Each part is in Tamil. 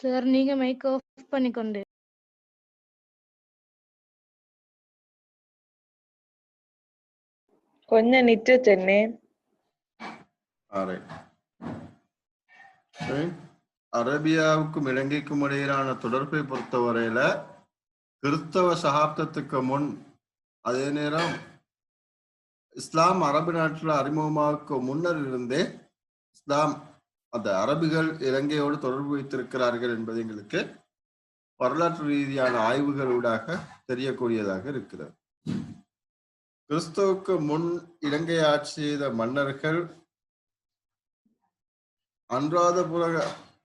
சார் நீங்க மைக் ஆஃப் பண்ணிக்கொண்டு. கொஞ்சம் நிற்று தென்னே. அரேபியாவுக்கும் இலங்கைக்கும் இடையிலான தொடர்பை பொறுத்தவரையில கிறிஸ்தவ சகாப்தத்துக்கு முன், அதே நேரம் இஸ்லாம் அரபு நாட்டில் அறிமுகமாவுக்கு முன்னர் இருந்தே இஸ்லாம் அந்த அரபிகள் இலங்கையோடு தொடர்பு வைத்திருக்கிறார்கள் என்பது எங்களுக்கு வரலாற்று ரீதியான ஆய்வுகள் ஊடாக தெரியக்கூடியதாக இருக்கிறது. கிறிஸ்துவுக்கு முன் இலங்கை ஆட்சி செய்த மன்னர்கள் அனுராதபுர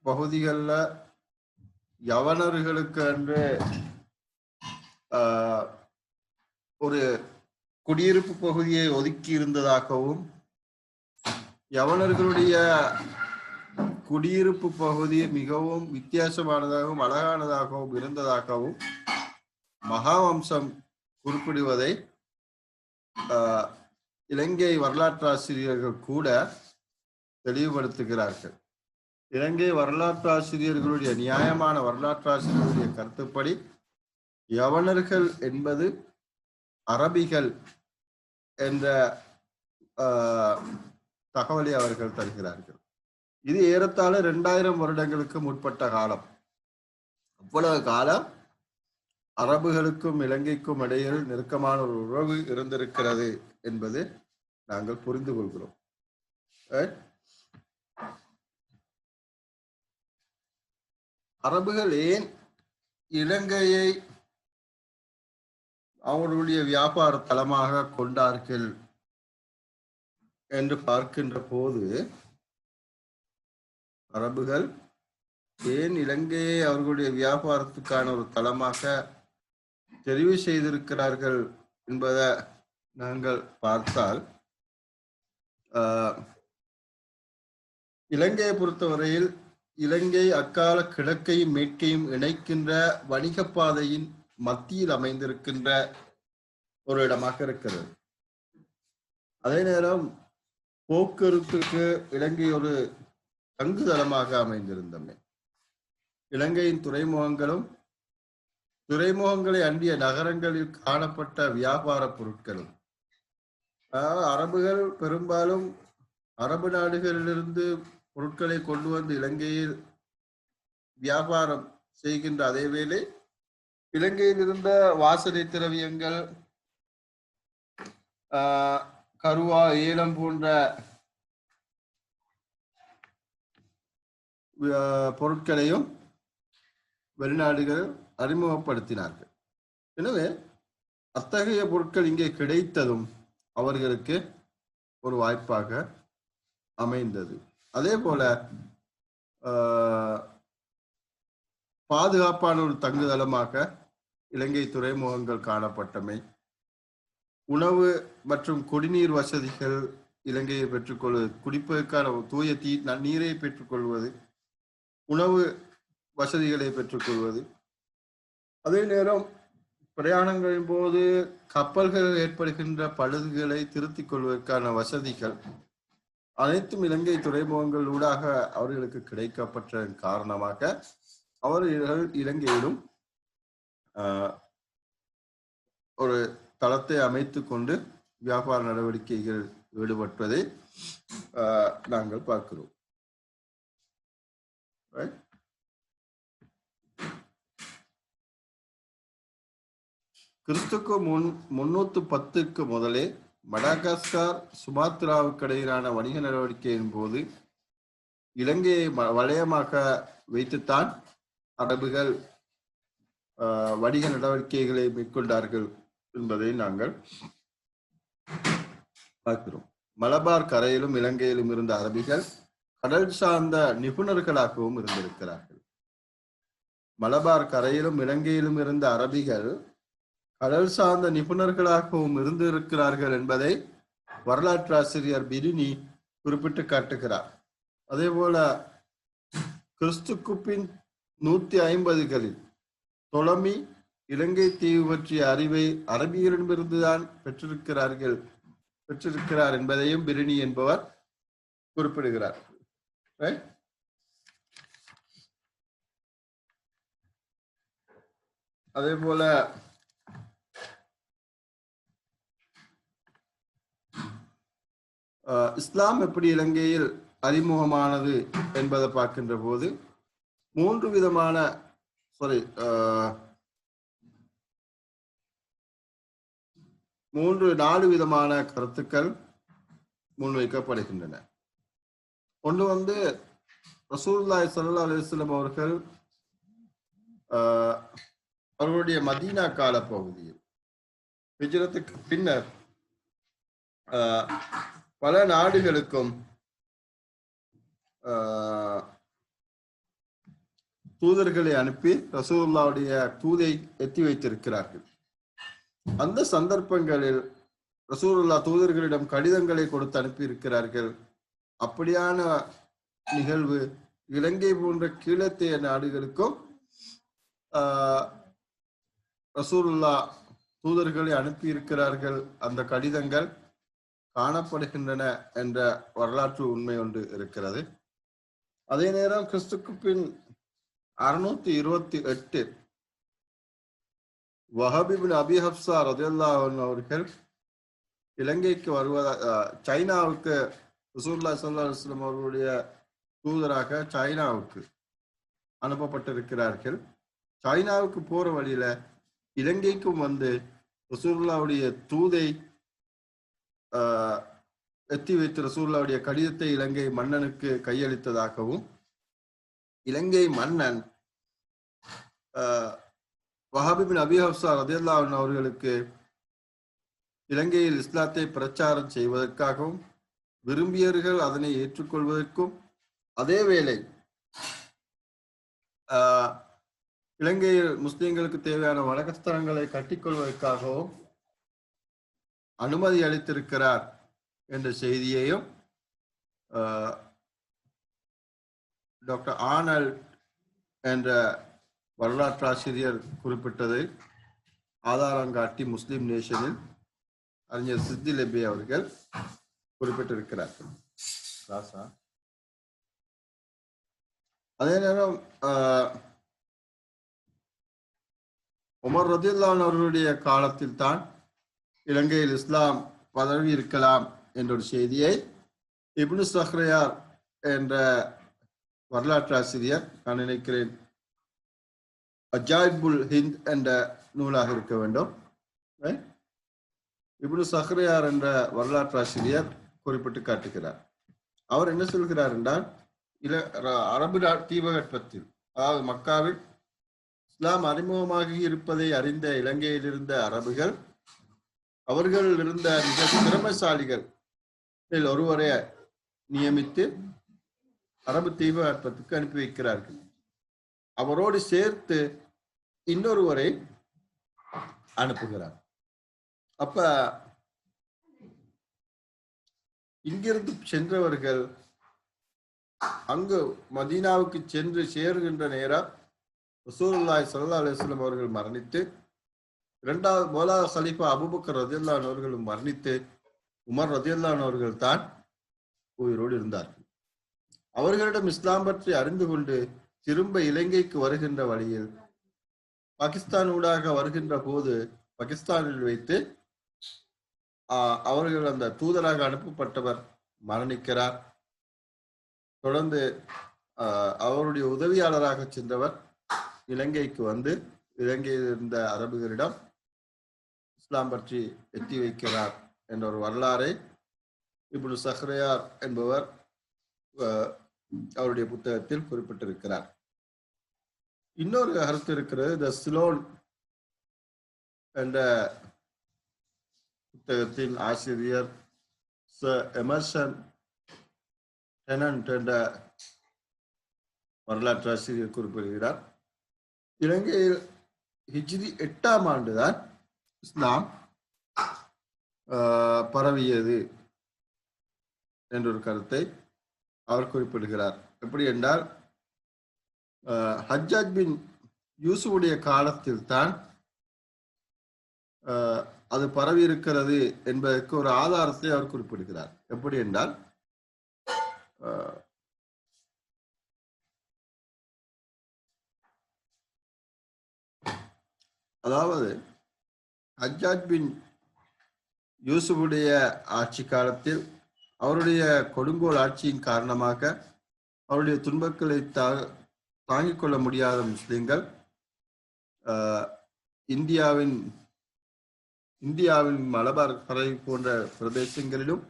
பகுதிகளில் யவனர்களுக்கு என்று ஒரு குடியிருப்பு பகுதியை ஒதுக்கி இருந்ததாகவும், யவனர்களுடைய குடியிருப்பு பகுதி மிகவும் வித்தியாசமானதாகவும் அழகானதாகவும் இருந்ததாகவும் மகாவம்சம் குறிப்பிடுவதை இலங்கை வரலாற்றாசிரியர்கள் கூட தெளிவுபடுத்துகிறார்கள். இலங்கை வரலாற்றாசிரியர்களுடைய நியாயமான வரலாற்றாசிரியர்களுடைய கருத்துப்படி யவனர்கள் என்பது அரபிகள் என்ற தகவலை அவர்கள் தருகிறார்கள். இது ஏறத்தாழ 2000 வருடங்களுக்கு முற்பட்ட காலம். அவ்வளவு காலம் அரபுகளுக்கும் இலங்கைக்கும் இடையில் நெருக்கமான ஒரு உறவு இருந்திருக்கிறது என்பது நாங்கள் புரிந்து கொள்கிறோம். அரபுகள் ஏன் இலங்கையை அவர்களுடைய வியாபார தளமாக கொண்டார்கள் என்று பார்க்கின்ற போது, அரபுகள் ஏன் இலங்கையை அவர்களுடைய வியாபாரத்துக்கான ஒரு தளமாக தெரிவு செய்திருக்கிறார்கள் என்பதை நாங்கள் பார்த்தால், இலங்கையை பொறுத்தவரையில் இலங்கை அக்கால கிழக்கையும் மேற்கையும் இணைக்கின்ற வணிக பாதையின் மத்தியில் அமைந்திருக்கின்ற ஒரு இடமாக இருக்கிறது. அதே நேரம் போக்குவரத்துக்கு இலங்கை ஒரு தங்குதளமாக அமைந்திருந்தமை. இலங்கையின் துறைமுகங்களும் துறைமுகங்களை அண்டிய நகரங்களில் காணப்பட்ட வியாபார பொருட்களும், அரபுகள் பெரும்பாலும் அரபு நாடுகளிலிருந்து பொருட்களை கொண்டு வந்து இலங்கையில் வியாபாரம் செய்கின்ற அதே வேளை இலங்கையில் இருந்த வாசனை திரவியங்கள், கருவா, ஏலம் போன்ற பொருட்களையும் வெளிநாடுகள் அறிமுகப்படுத்தினார்கள். எனவே அத்தகைய பொருட்கள் இங்கே கிடைத்ததும் அவர்களுக்கு ஒரு வாய்ப்பாக அமைந்தது. அதே போல பாதுகாப்பான ஒரு தங்குதளமாக இலங்கை துறைமுகங்கள் காணப்பட்டமை, உணவு மற்றும் குடிநீர் வசதிகள் இலங்கையை பெற்றுக்கொள்வது, குடிப்பதற்கான தூய நீரை பெற்றுக்கொள்வது, உணவு வசதிகளை பெற்றுக்கொள்வது, அதே நேரம் பிரயாணங்களின் போது கப்பல்கள் ஏற்படுகின்ற பழுதுகளை திருத்திக் கொள்வதற்கான வசதிகள் அனைத்தும் இலங்கை துறைமுகங்கள் ஊடாக அவர்களுக்கு கிடைக்கப்பட்ட காரணமாக அவர்கள் இலங்கையிலும் ஒரு தளத்தை அமைத்து கொண்டு வியாபார நடவடிக்கைகள் ஈடுபட்டதை நாங்கள் பார்க்கிறோம். கிறிஸ்துக்கு முன் 310க்கு முதலே மடகாஸ்கர் சுமாத்ராவுக்கு இடையிலான வணிக நடவடிக்கையின் போது இலங்கையை வலயமாக வைத்துத்தான் அரபுகள் வணிக நடவடிக்கைகளை மேற்கொண்டார்கள் என்பதை நாங்கள் பார்க்கிறோம். மலபார் கரையிலும் இலங்கையிலும் இருந்த அரபிகள் கடல் சார்ந்த நிபுணர்களாகவும் இருந்திருக்கிறார்கள். மலபார் கரையிலும் இலங்கையிலும் இருந்த அரபிகள் கடல் சார்ந்த நிபுணர்களாகவும் இருந்திருக்கிறார்கள் என்பதை வரலாற்று ஆசிரியர் பிரினி குறிப்பிட்டு காட்டுகிறார். அதே போல கிறிஸ்துக்கு பின் 150களில் தொலமி இலங்கை தீவு பற்றிய அறிவை அரபியரிடமிருந்துதான் பெற்றிருக்கிறார் என்பதையும் பிரினி என்பவர் குறிப்பிடுகிறார். அதே போல இஸ்லாம் எப்படி இலங்கையில் அறிமுகமானது என்பதை பார்க்கின்ற போது மூன்று விதமான நாலு விதமான கருத்துக்கள் முன்வைக்கப்படுகின்றன. ஒன்று ரசூலுல்லாஹி ஸல்லல்லாஹு அலைஹி வஸல்லம் அவர்கள் அவர்களுடைய மதீனா கால பகுதியில் ஹிஜ்ரத்துக்கு பின்னர் பல நாடுகளுக்கும் தூதர்களை அனுப்பி ரசூலுல்லாஹ்வுடைய தூதை எத்தி வைத்திருக்கிறார்கள். அந்த சந்தர்ப்பங்களில் ரசூலுல்லாஹ் தூதர்களிடம் கடிதங்களை கொடுத்து அனுப்பி இருக்கிறார்கள். அப்படியான நிகழ்வு இலங்கை போன்ற கீழத்தைய நாடுகளுக்கும் ரசூலுல்லாஹ் தூதர்களை அனுப்பி இருக்கிறார்கள். அந்த கடிதங்கள் காணப்படுகின்றன என்ற வரலாற்று உண்மை ஒன்று இருக்கிறது. அதே நேரம் கிறிஸ்துக்கு பின் 628 வஹப் இப்னு அபி ஹப்ஸா ரலியல்லாஹு அன்ஹு அவர்கள் இலங்கைக்கு சைனாவுக்கு ரசூலுல்லாஹி ஸல்லல்லாஹு அலைஹி வஸல்லம் அவர்களுடைய தூதராக சைனாவுக்கு அனுப்பப்பட்டிருக்கிறார்கள். சைனாவுக்கு போற வழியில இலங்கைக்கும் ரசூலுல்லாஹ்வுடைய தூதை எத்தி வைத்து ரசூலுல்லாஹ்வுடைய கடிதத்தை இலங்கை மன்னனுக்கு கையளித்ததாகவும் இலங்கை மன்னன் வஹப் இப்னு அபி ஹப்ஸா ரலியல்லாஹு அன்ஹு அவர்களுக்கு இலங்கையில் இஸ்லாத்தை பிரச்சாரம் செய்வதற்காகவும் விரும்பியவர்கள் அதனை ஏற்றுக்கொள்வதற்கும் அதே வேளை இலங்கையில் முஸ்லிம்களுக்கு தேவையான வணக்கஸ்தலங்களை கட்டிக்கொள்வதற்காகவும் அனுமதி அளித்திருக்கிறார் என்ற செய்தியையும் டாக்டர் ஆனல்ட் என்ற வரலாற்றாசிரியர் குறிப்பிட்டதை ஆதாரம் காட்டி முஸ்லிம் நேஷனில் அறிஞர் சித்தி லெபி அவர்கள் குறிப்பிட்டிருக்கிறார்கள். அதே நேரம் உமர் ரலியல்லாஹு அன்ஹு அவர்களுடைய காலத்தில் தான் இலங்கையில் இஸ்லாம் பதவி இருக்கலாம் என்ற ஒரு செய்தியை இப்னு சஹ்ரயார் என்ற வரலாற்று ஆசிரியர், நான் நினைக்கிறேன் அஜாயிபுல் ஹிந்த் என்ற நூலாக இருக்க வேண்டும், இப்னு சஹ்ரயார் என்ற வரலாற்று ஆசிரியர் குறிப்பிட்டு காட்டுகிறார். அவர் என்ன சொல்கிறார் என்றால், அரபு தீபகற்பத்தில், அதாவது மக்காவில் இஸ்லாம் அறிமுகமாகி இருப்பதை அறிந்த இலங்கையில் இருந்த அரபுகள் அவர்கள் இருந்த மிக திறமைசாலிகள் ஒருவரை நியமித்து அரபு தீபகற்பத்துக்கு அனுப்பி வைக்கிறார்கள். அவரோடு சேர்த்து இன்னொருவரை அனுப்புகிறார். அப்ப இங்கிருந்து சென்றவர்கள் அங்கு மதீனாவுக்கு சென்று சேருகின்ற நேரம் ரசூலுல்லாஹி ஸல்லல்லாஹு அலைஹி வஸல்லம் அவர்கள் மரணித்து, இரண்டாவது மௌலானா கலீஃபா அபூபக்கர் ரலியல்லாஹு அன்ஹு அவர்களும் மரணித்து, உமர் ரலியல்லாஹு அன்ஹு அவர்கள் தான் உயிரோடு இருந்தார்கள். அவர்களிடம் இஸ்லாம் பற்றி அறிந்து கொண்டு திரும்ப இலங்கைக்கு வருகின்ற வழியில் பாகிஸ்தான் ஊடாக வருகின்ற போது பாகிஸ்தானில் வைத்து அவர்கள் அந்த தூதராக அனுப்பப்பட்டவர் மரணிக்கிறார். தொடர்ந்து அவருடைய உதவியாளராக சென்றவர் இலங்கைக்கு வந்து இலங்கையில் இருந்த அரபுகளிடம் இஸ்லாம் பற்றி எத்தி வைக்கிறார் என்ற ஒரு வரலாறை இப்னு சஹ்ரயார் என்பவர் அவருடைய புத்தகத்தில் குறிப்பிட்டிருக்கிறார். இன்னொரு கருத்து இருக்கிறது. த சிலோன் என்ற புத்தகத்தின் ஆசிரியர் எமர்சன் டெனன்ட் என்ற வரலாற்று ஆசிரியர் குறிப்பிடுகிறார், இலங்கையில் ஹிஜ்ரி 8ஆம் ஆண்டுதான் இஸ்லாம் பரவியது என்ற ஒரு கருத்தை அவர் குறிப்பிடுகிறார். எப்படி என்றால், ஹஜ்ஜாஜ் பின் யூசுஃபுடைய காலத்தில் தான் அது பரவி இருக்கிறது என்பதற்கு ஒரு ஆதாரத்தை அவர் குறிப்பிடுகிறார். எப்படி என்றால், அதாவது ஹஜ்ஜாஜ் பின் யூசுஃபுடைய ஆட்சி காலத்தில் அவருடைய கொடுங்கோல் ஆட்சியின் காரணமாக அவருடைய துன்பங்களை தாங்கிக் கொள்ள முடியாத முஸ்லிம்கள் இந்தியாவின் மலபார் கரை போன்ற பிரதேசங்களிலும்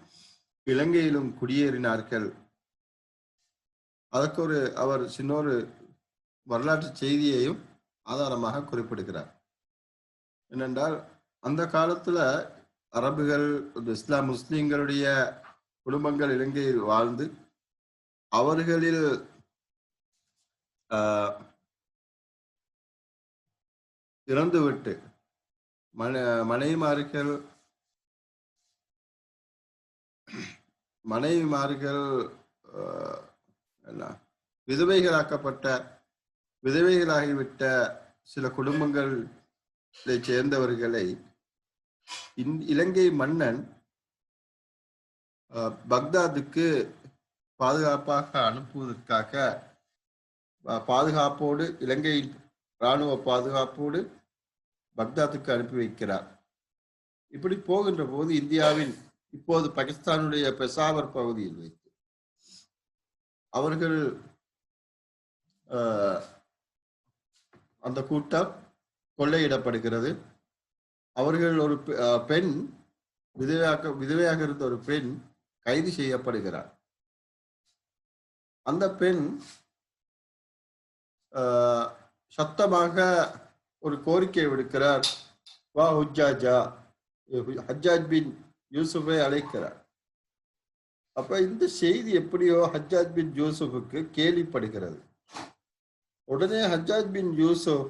இலங்கையிலும் குடியேறினார்கள். அதற்கு அவர் சின்னொரு வரலாற்று செய்தியையும் ஆதாரமாக குறிப்பிடுகிறார். என்னென்றால், அந்த காலத்துல அரபுகள், இஸ்லாம் முஸ்லிம்களுடைய குடும்பங்கள் இலங்கையில் வாழ்ந்து அவர்களில் இறந்துவிட்டு மனைவிமார்கள் விதவைகளாகிவிட்ட சில குடும்பங்களை சேர்ந்தவர்களை இலங்கை மன்னன் பக்தாதுக்கு பாதுகாப்பாக அனுப்புவதற்காக பாதுகாப்போடு, இலங்கையின் இராணுவ பாதுகாப்போடு பக்தாதுக்கு அனுப்பி வைக்கிறார். இப்படி போகின்ற போது இந்தியாவின் இப்போது பாகிஸ்தானுடைய பெசாவர் பகுதியில் வைத்து அவர்கள் அந்த கூட்டம் கொள்ளையிடப்படுகிறது. அவர்கள் ஒரு பெண், விதவையாக இருந்த ஒரு பெண் கைது செய்யப்படுகிறார். அந்த பெண் சத்தமாக ஒரு கோரிக்கை விடுக்கிறார். வா ஹுஜ்ஜாஜா, ஹஜ்ஜாஜ் பின் யூசுஃபை அழைக்கிறார். அப்ப இந்த செய்தி எப்படியோ ஹஜ்ஜாஜ் பின் யூசுஃபுக்கு கேள்விப்படுகிறது. உடனே ஹஜ்ஜாஜ் பின் யூசுப்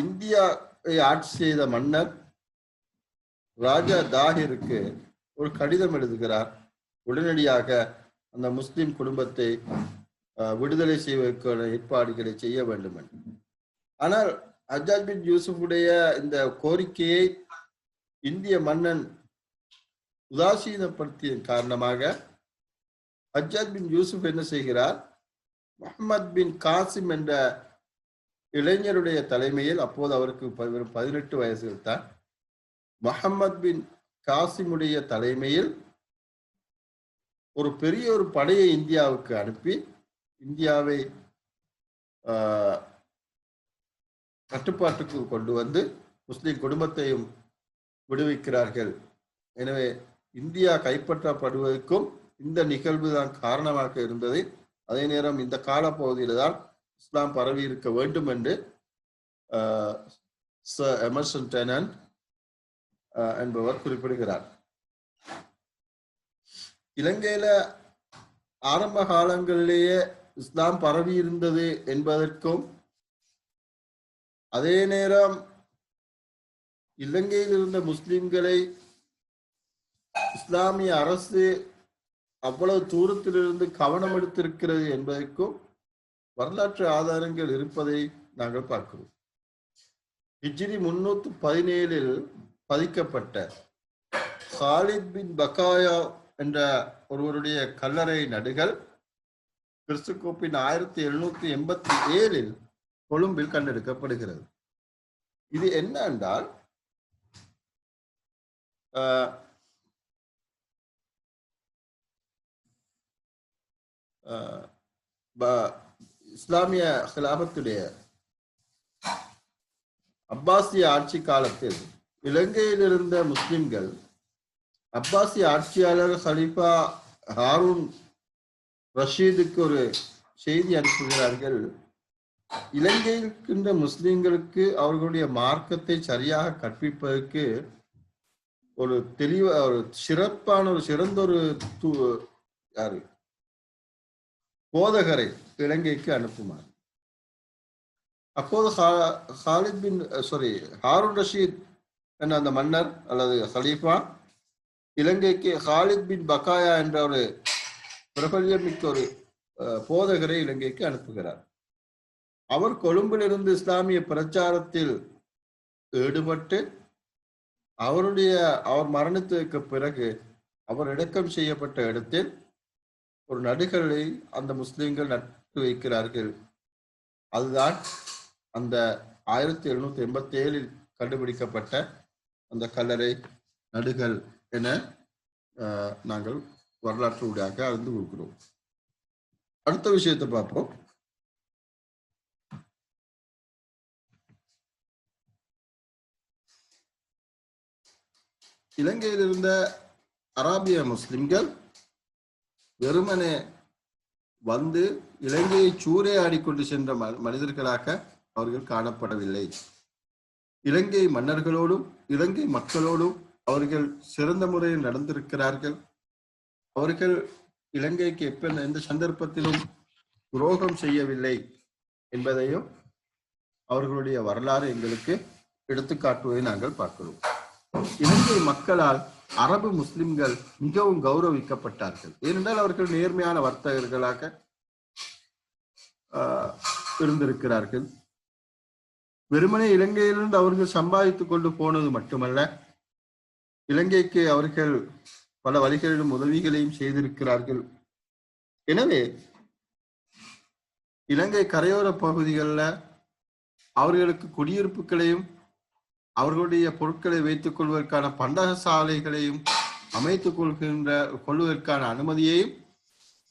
இந்தியாவை ஆட்சி செய்த மன்னர் ராஜா தாஹிருக்கு ஒரு கடிதம் எழுதுகிறார். உடனடியாக அந்த முஸ்லிம் குடும்பத்தை விடுதலை செய்வதற்கான ஏற்பாடுகளை செய்ய வேண்டும் என்று. ஆனால் ஹஜ்ஜாஜ் பின் யூசுஃபுடைய இந்த கோரிக்கையை இந்திய மன்னன் உதாசீனப்படுத்திய காரணமாக ஹஜ்ஜாஜ் பின் யூசுப் என்ன செய்கிறார், முஹம்மத் பின் காசிம் என்ற இளைஞருடைய தலைமையில், அப்போது அவருக்கு 18 வயசுகள் தான், முஹம்மத் பின் காசிமுடைய தலைமையில் ஒரு பெரிய ஒரு படையை இந்தியாவுக்கு அனுப்பி இந்தியாவை கட்டுப்பாட்டுக்கு கொண்டு வந்து முஸ்லிம் குடும்பத்தையும் விடுவிக்கிறார்கள். எனவே இந்தியா கைப்பற்றப்படுவதற்கும் இந்த நிகழ்வு தான் காரணமாக இருந்தது. அதே நேரம் இந்த காலப்பகுதியில் தான் இஸ்லாம் பரவி இருக்க வேண்டும் என்று சர் எமர்சன் டெனன்ட் என்பவர் குறிப்பிடுகிறார். இலங்கையில ஆரம்ப காலங்களிலேயே இஸ்லாம் பரவி இருந்தது என்பதற்கும், அதே நேரம் இலங்கையில் இருந்த முஸ்லிம்களை இஸ்லாமிய அரசு அவ்வளவு தூரத்திலிருந்து கவனம் எடுத்திருக்கிறது என்பதற்கும் வரலாற்று ஆதாரங்கள் இருப்பதை நாங்கள் பார்க்கிறோம். ஹிஜ்ரி 317 பதிக்கப்பட்ட ஹாலித் பின் பகாயா என்ற ஒருவருடைய கல்லறை நடுகள் கிறிஸ்துக்கோப்பின் 1787 கொழும்பில் கண்டெடுக்கப்படுகிறது. இது என்ன என்றால், இஸ்லாமிய ஹிலாபத்துடைய அப்பாசிய ஆட்சி காலத்தில் இலங்கையில் இருந்த முஸ்லிம்கள் அப்பாசிய ஆட்சியாளர் ஹலீஃபா ஹாரூன் ரஷீதுக்கு ஒரு செய்தி அனுப்புகிறார்கள். இலங்கையில் இருக்கின்ற முஸ்லிம்களுக்கு அவர்களுடைய மார்க்கத்தை சரியாக கற்பிப்பதற்கு ஒரு சிறப்பான ஒரு சிறந்த ஒரு போதகரை இலங்கைக்கு அனுப்புமாறு. அப்போது ஹாரூன் ரஷீத் என்ற அந்த மன்னர் அல்லது ஹலீஃபா இலங்கைக்கு ஹாலித் பின் பகாயா என்ற ஒரு பிரபல்யமிக்க ஒரு போதகரை இலங்கைக்கு அனுப்புகிறார். அவர் கொழும்பிலிருந்து இஸ்லாமிய பிரச்சாரத்தில் ஈடுபட்டு அவர் மரணத்துக்கு பிறகு அவர் அடக்கம் செய்யப்பட்ட இடத்தில் ஒரு நடுகளை அந்த முஸ்லிம்கள் நட்டு வைக்கிறார்கள். அதுதான் அந்த 1787 கண்டுபிடிக்கப்பட்ட அந்த கல்லறை நடுகள் என நாங்கள் வரலாற்று ஊடாக அறிந்து கொடுக்கிறோம். அடுத்த விஷயத்தை பார்ப்போம். இலங்கையில் இருந்த அராபிய முஸ்லிம்கள் வெறுமனே வந்து இலங்கையை சூறையாடி கொண்டு சென்ற மனிதர்களாக அவர்கள் காணப்படவில்லை. இலங்கை மன்னர்களோடும் இலங்கை மக்களோடும் அவர்கள் சிறந்த முறையில் நடந்திருக்கிறார்கள். அவர்கள் இலங்கைக்கு எந்த சந்தர்ப்பத்திலும் துரோகம் செய்யவில்லை என்பதையும் அவர்களுடைய வரலாறு எங்களுக்கு எடுத்துக்காட்டுவதை நாங்கள் பார்க்கிறோம். இலங்கை மக்களால் அரபு முஸ்லிம்கள் மிகவும் கௌரவிக்கப்பட்டார்கள். ஏனென்றால் அவர்கள் நேர்மையான வர்த்தகர்களாக இருந்திருக்கிறார்கள். வெறுமனே இலங்கையிலிருந்து அவர்கள் சம்பாதித்துக் கொண்டு போனது மட்டுமல்ல, இலங்கைக்கு அவர்கள் பல வழிகளிலும் உதவிகளையும் செய்திருக்கிறார்கள். எனவே இலங்கை கரையோர பகுதிகளில் அவர்களுக்கு குடியிருப்புகளையும் அவர்களுடைய பொருட்களை வைத்துக் கொள்வதற்கான பண்டக சாலைகளையும் அமைத்துக் கொள்வதற்கான அனுமதியையும்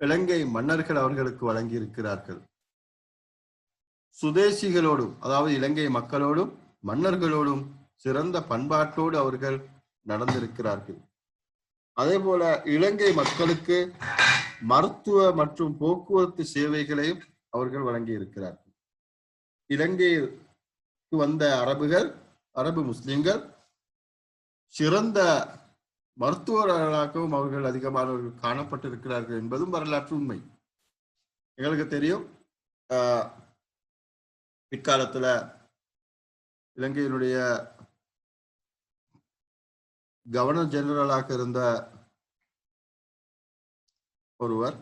இலங்கை மன்னர்கள் அவர்களுக்கு வழங்கி இருக்கிறார்கள். சுதேசிகளோடும், அதாவது இலங்கை மக்களோடும் மன்னர்களோடும் சிறந்த பண்பாட்டோடு அவர்கள் நடந்திருக்கிறார்கள். அதே போல இலங்கை மக்களுக்கு மருத்துவ மற்றும் போக்குவரத்து சேவைகளையும் அவர்கள் வழங்கி இருக்கிறார்கள். இலங்கைக்கு வந்த அரபு முஸ்லிம்கள் சிறந்த மருத்துவர்களாகவும் அவர்கள் அதிகமானவர்கள் காணப்பட்டிருக்கிறார்கள் என்பதும் வரலாற்று உண்மை. எங்களுக்கு தெரியும், பிற்காலத்துல இலங்கையினுடைய கவர்னர் ஜெனரலாக இருந்த ஒருவர்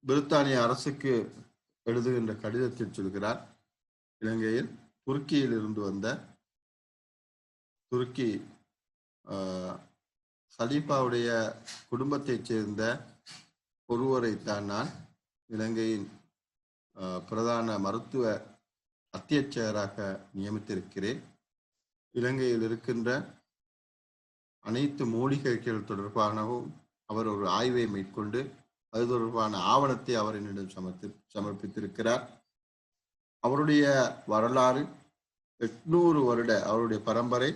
பிரித்தானிய அரசுக்கு எழுதுகின்ற கடிதத்தில் சொல்கிறார், இலங்கையில் துருக்கியில் இருந்து வந்த துருக்கி ஹலீஃபாவுடைய குடும்பத்தைச் சேர்ந்த ஒருவரைத்தான் நான் இலங்கையின் பிரதான மருத்துவ அத்தியட்சகராக நியமித்திருக்கிறேன். இலங்கையில் இருக்கின்ற அனைத்து மூலிகைகள் தொடர்பாகவும் அவர் ஒரு ஆய்வை மேற்கொண்டு அது தொடர்பான ஆவணத்தை அவர் என்னிடம் சமர்ப்பித்திருக்கிறார். அவருடைய வரலாறு 800 வருட, அவருடைய பரம்பரை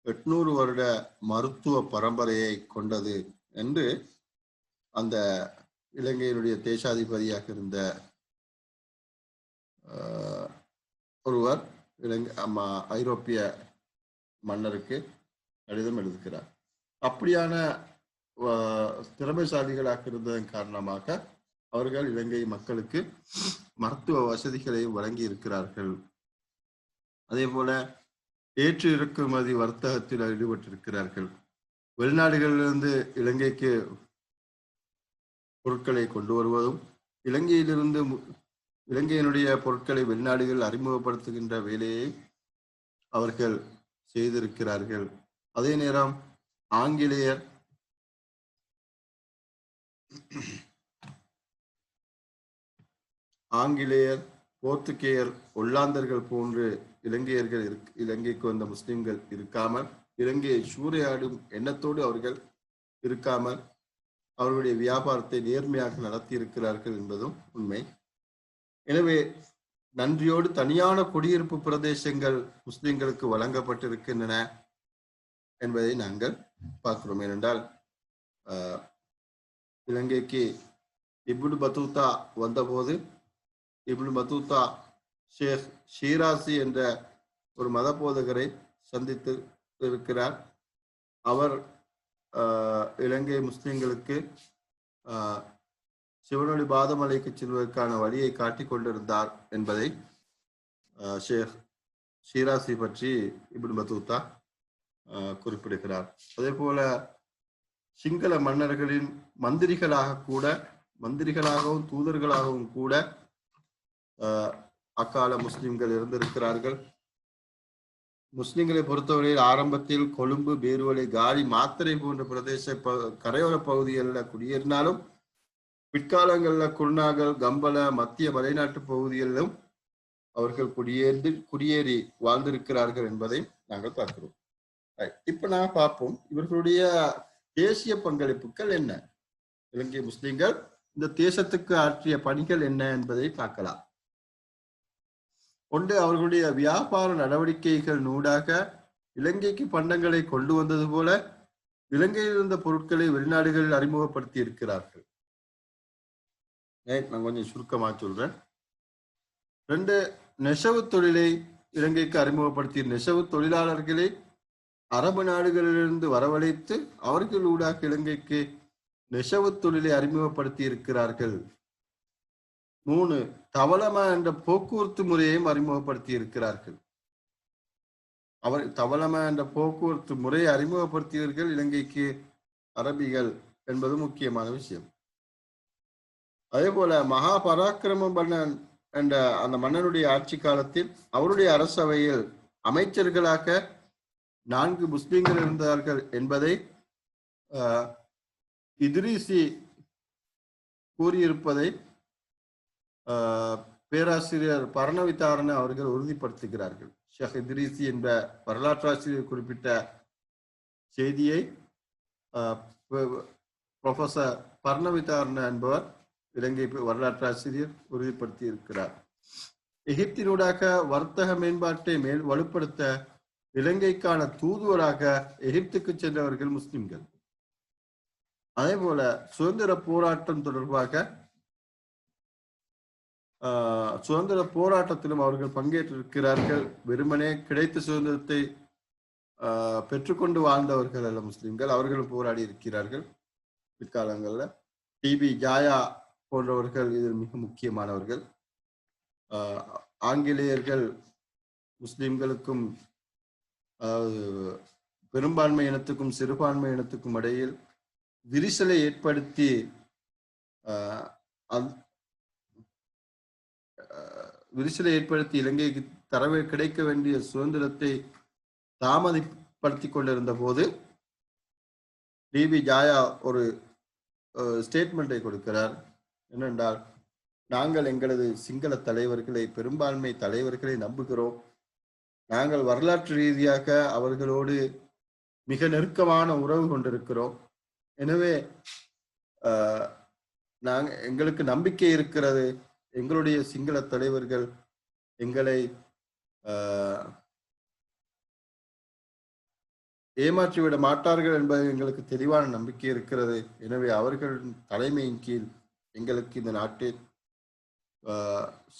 800 வருட மருத்துவ பரம்பரையை கொண்டது என்று அந்த இலங்கையினுடைய தேசாதிபதியாக இருந்த ஒருவர் ஐரோப்பிய மன்னருக்கு கடிதம் எழுதுகிறார். அப்படியான திறமைசாலிகளாக இருந்ததன் காரணமாக அவர்கள் இலங்கை மக்களுக்கு மருத்துவ வசதிகளை வழங்கி இருக்கிறார்கள். அதே போல ஏற்று இறக்குமதி வர்த்தகத்தில் ஈடுபட்டிருக்கிறார்கள். வெளிநாடுகளிலிருந்து இலங்கைக்கு பொருட்களை கொண்டு வருவதும் இலங்கையிலிருந்து இலங்கையினுடைய பொருட்களை வெளிநாடுகள் அறிமுகப்படுத்துகின்ற வேலையை அவர்கள் செய்திருக்கிறார்கள். அதே நேரம் ஆங்கிலேயர், போர்த்துகேயர், ஒல்லாந்தர்கள் போன்று இலங்கைக்கு வந்த முஸ்லிம்கள் இருக்காமல், இலங்கையை சூறையாடும் எண்ணத்தோடு அவர்கள் இருக்காமல் அவர்களுடைய வியாபாரத்தை நேர்மையாக நடத்தி இருக்கிறார்கள் என்பதும் உண்மை. எனவே நன்றியோடு தனியான குடியிருப்பு பிரதேசங்கள் முஸ்லிம்களுக்கு வழங்கப்பட்டிருக்கின்றன என்பதை நாங்கள் பார்க்கிறோம். ஏனென்றால் இலங்கைக்கு இப்னு பத்தூத்தா வந்தபோது இப்னு பத்தூத்தா ஷேக் ஷீராசி என்ற ஒரு மத போதகரை சந்தித்து இருக்கிறார். அவர் இலங்கை முஸ்லிம்களுக்கு சிவனொளி பாதமலைக்கு செல்வதற்கான வழியை காட்டிக் கொண்டிருந்தார் என்பதை ஷேக் ஷீராசி பற்றி இப்னு பத்தூத்தா குறிப்பிடுகிறார். அதே போல சிங்கள மன்னர்களின் மந்திரிகளாகவும் தூதர்களாகவும் கூட அக்கால முஸ்லிம்கள் இருந்திருக்கிறார்கள். முஸ்லிம்களை பொறுத்தவரையில் ஆரம்பத்தில் கொழும்பு, பேருவளை, காலி, மாத்தறை போன்ற கரையோர பகுதிகளில் குடியேறினாலும் பிற்காலங்களில் குருநாகல், கம்பள, மத்திய மலைநாட்டு பகுதிகளிலும் அவர்கள் குடியேறி வாழ்ந்திருக்கிறார்கள் என்பதை நாங்கள் பார்க்கிறோம். இப்ப நான் பார்ப்போம் இவர்களுடைய தேசிய பங்களிப்புகள் என்ன, இலங்கை முஸ்லிம்கள் இந்த தேசத்துக்கு ஆற்றிய பணிகள் என்ன என்பதை பார்க்கலாம். ஒன்று, அவர்களுடைய வியாபார நடவடிக்கைகள் நூடாக இலங்கைக்கு பண்டங்களை கொண்டு வந்தது போல இலங்கையில் இருந்த பொருட்களை வெளிநாடுகளில் அறிமுகப்படுத்தி இருக்கிறார்கள். நான் கொஞ்சம் சுருக்கமா சொல்றேன். 2, நெசவு தொழிலை இலங்கைக்கு அறிமுகப்படுத்திய நெசவு தொழிலாளர்களை அரபு நாடுகளிலிருந்து வரவழைத்து அவர்கள் ஊடாக இலங்கைக்கு நெசவு தொழிலை அறிமுகப்படுத்தி இருக்கிறார்கள். 3, தவளமா என்ற போக்குவரத்து முறையையும் அறிமுகப்படுத்தி இருக்கிறார்கள். தவளமா என்ற போக்குவரத்து முறையை அறிமுகப்படுத்தியவர்கள் இலங்கைக்கு அரபிகள் என்பது முக்கியமான விஷயம். அதே போல மகா பராக்கிரம மன்னன் என்ற அந்த மன்னனுடைய ஆட்சி காலத்தில் அவருடைய அரசவையில் அமைச்சர்களாக 4 முஸ்லிம்கள் இருந்தார்கள் என்பதை இத்ரிசி கூறியிருப்பதை பேராசிரியர் பரணவிதாரண அவர்கள் உறுதிப்படுத்துகிறார்கள். ஷேக் இத்ரிசி என்ற வரலாற்றாசிரியர் குறிப்பிட்ட செய்தியை ப்ரொஃபசர் பரணவிதாரண என்பவர் இலங்கை வரலாற்றாசிரியர் உறுதிப்படுத்தி இருக்கிறார். எகிப்தினூடாக வர்த்தக மேம்பாட்டை வலுப்படுத்த இலங்கைக்கான தூதுவராக எகிப்துக்கு சென்றவர்கள் முஸ்லிம்கள். அதே போல சுதந்திர போராட்டம் தொடர்பாக சுதந்திர போராட்டத்திலும் அவர்கள் பங்கேற்றிருக்கிறார்கள். வெறுமனே கிடைத்த சுதந்திரத்தை பெற்றுக்கொண்டு வாழ்ந்தவர்கள் அல்ல முஸ்லிம்கள், அவர்களும் போராடி இருக்கிறார்கள். பிற்காலங்கள்ல டிபி ஜாயா போன்றவர்கள் இதில் மிக முக்கியமானவர்கள். ஆங்கிலேயர்கள் முஸ்லிம்களுக்கும் பெரும்பான்மை இனத்துக்கும் சிறுபான்மை இனத்துக்கும் இடையில் விரிசலை ஏற்படுத்தி இலங்கைக்கு கிடைக்க வேண்டிய சுதந்திரத்தை தாமதப்படுத்தி கொண்டிருந்த போது டிபி ஜாயா ஒரு ஸ்டேட்மெண்டை கொடுக்கிறார். என்னென்றால், நாங்கள் எங்களது சிங்கள தலைவர்களை, பெரும்பான்மை தலைவர்களை நம்புகிறோம். நாங்கள் வரலாற்று ரீதியாக அவர்களோடு மிக நெருக்கமான உறவு கொண்டிருக்கிறோம். எனவே எங்களுக்கு நம்பிக்கை இருக்கிறது, எங்களுடைய சிங்கள தலைவர்கள் எங்களை ஏமாற்றிவிட மாட்டார்கள் என்பது எங்களுக்கு தெளிவான நம்பிக்கை இருக்கிறது. எனவே அவர்களின் தலைமையின் கீழ் எங்களுக்கு இந்த நாட்டில்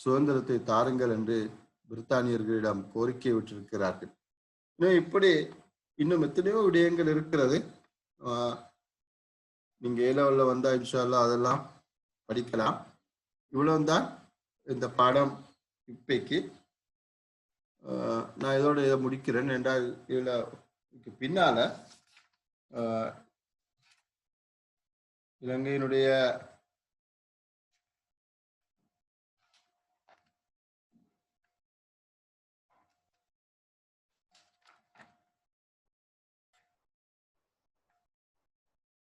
சுதந்திரத்தை தாருங்கள் என்று பிரித்தானியர்களிடம் கோரிக்கை விட்டிருக்கிறார்கள். இப்படி இன்னும் எத்தனையோ விடயங்கள் இருக்கிறது. நீங்க ஏலவல்ல வந்தா இன்ஷா அல்லாஹ் அதெல்லாம் படிக்கலாம். இவ்வளவுதான் இந்த பாடம் இப்பைக்கு. நான் இதோட இதை முடிக்கிறேன். என்றால் இதுல பின்னால இலங்கையினுடைய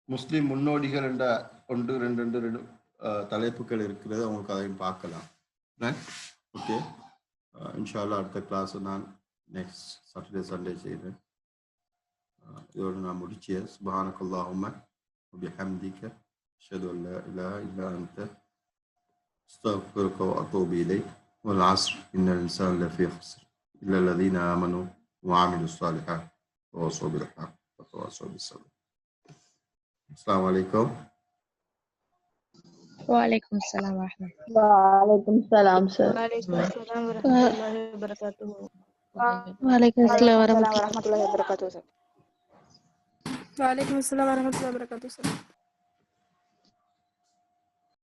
முஸ்லிம் முன்னோடிகள் என்ற 1, 2 தலைப்புகள் இருக்கிறது. அவங்களுக்கு அதையும் பார்க்கலாம். ஓகே, இன்ஷா அல்லாஹ் அடுத்த கிளாஸ் நான் நெக்ஸ்ட் சாட்டர்டே சண்டே செய்கிறேன். இதோடு நான் முடிச்சேன். சுப்ஹானக்கல்லாஹும்ம வபிஹம்திக அஷ்ஹது அன் லா இலாஹா இல்லா அன்த அஸ்தக்ஃபிருக வ அத்தூபு இலைக். வல் அஸ்ர் இன்னல் இன்சான லஃபீ ஹுஸ்ர் இல்லா அல்லதீன ஆமனூ வ அமிலுஸ் ஸாலிஹாத் வ தவாஸவ் பில் ஹக் வ தவாஸவ் பிஸ் ஸப்ர். அஸ்ஸலாமு அலைக்கும். وعليكم السلام ورحمة الله. وعليكم السلام سر. وعليكم السلام ورحمة الله وبركاته. وعليكم السلام ورحمة ورحمة الله وبركاته. وعليكم السلام ورحمة الله وبركاته.